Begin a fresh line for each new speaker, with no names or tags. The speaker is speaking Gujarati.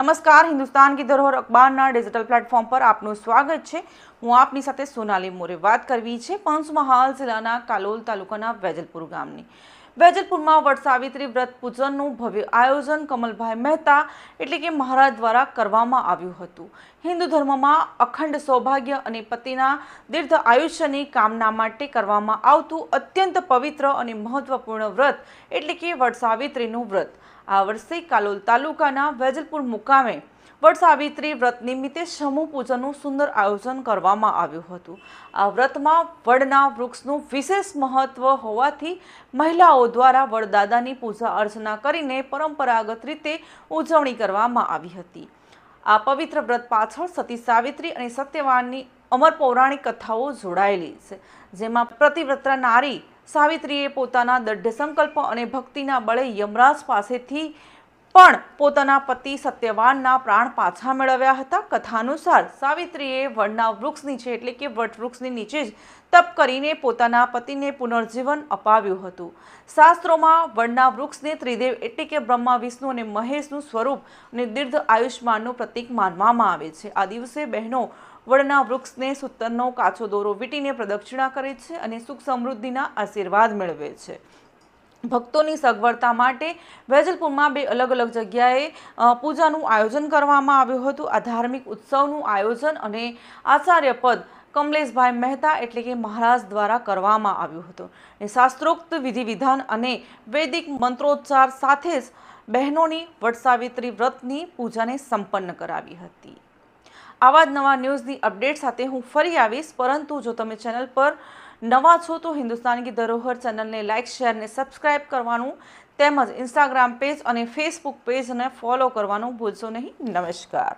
नमस्कार। हिंदुस्तान की धरोहर अखबारना डिजिटल प्लेटफॉर्म पर आपનું સ્વાગત છે। હું આપની સાથે સોનાલી મોરે વાત કરવી છે પંચમહાલ જિલ્લાના કાલોલ તાલુકાના વેજલપુર ગામની। વેજલપુરમાં વડસાવિત્રી વ્રત પૂજનનું ભવ્ય આયોજન કમલભાઈ મહેતા એટલે કે મહારાજ દ્વારા કરવામાં આવ્યું હતું। હિન્દુ ધર્મમાં અખંડ સૌભાગ્ય અને પતિના દીર્ઘ આયુષ્યની કામના માટે કરવામાં આવતું અત્યંત પવિત્ર અને મહત્વપૂર્ણ વ્રત એટલે કે વડસાવિત્રીનું વ્રત આ વર્ષે કાલોલ તાલુકાના વેજલપુર મુકામે વડસાવિત્રી વ્રત નિમિત્તે સમૂહ પૂજનનું સુંદર આયોજન કરવામાં આવ્યું હતું। આ વ્રતમાં વડના વૃક્ષનું વિશેષ મહત્વ હોવાથી મહિલાઓ દ્વારા વડદાદાની પૂજા અર્ચના કરીને પરંપરાગત રીતે ઉજવણી કરવામાં આવી હતી। આ પવિત્ર વ્રત પાછળ સતી સાવિત્રી અને સત્યવાનની અમર પૌરાણિક કથાઓ જોડાયેલી છે, જેમાં પ્રતિવ્રતા નારી સાવિત્રીએ પોતાના દૃઢ સંકલ્પ અને ભક્તિના બળે યમરાજ પાસેથી પણ પોતાના પતિ સત્યવાનના પ્રાણ પાછા મેળવ્યા હતા। કથા અનુસાર સાવિત્રીએ વડના વૃક્ષ નીચે એટલે કે વટવૃક્ષની નીચે જ તપ કરીને પોતાના પતિને પુનર્જીવન અપાવ્યું હતું। શાસ્ત્રોમાં વડના વૃક્ષને ત્રિદેવ એટલે કે બ્રહ્મા, વિષ્ણુ અને મહેશનું સ્વરૂપ અને દીર્ઘ આયુષ્માનનું પ્રતીક માનવામાં આવે છે। આ દિવસે બહેનો વડના વૃક્ષને સૂતરનો કાચો દોરો વીંટીને પ્રદક્ષિણા કરે છે અને સુખ સમૃદ્ધિના આશીર્વાદ મેળવે છે। ભક્તોની સગવડતા માટે વેજલપુરમાં બે અલગ અલગ જગ્યાએ પૂજાનું આયોજન કરવામાં આવ્યું હતું। આ ધાર્મિક ઉત્સવનું આયોજન અને આચાર્ય પદ કમલેશભાઈ મહેતા એટલે કે મહારાજ દ્વારા કરવામાં આવ્યું હતું અને શાસ્ત્રોક્ત વિધિ વિધાન અને વૈદિક મંત્રોચ્ચાર સાથે જ બહેનોની વડસાવિત્રી વ્રતની પૂજાને સંપન્ન કરાવી હતી। આવા જ નવા ન્યૂઝની અપડેટ સાથે હું ફરી આવીશ, પરંતુ જો તમે ચેનલ પર નવા છો તો હિન્દુસ્તાન કી ધરોહર ચેનલને લાઇક, શેર અને સબસ્ક્રાઇબ કરવાનું તેમજ ઇન્સ્ટાગ્રામ પેજ અને ફેસબુક પેજને ફોલો કરવાનું ભૂલશો નહીં। નમસ્કાર।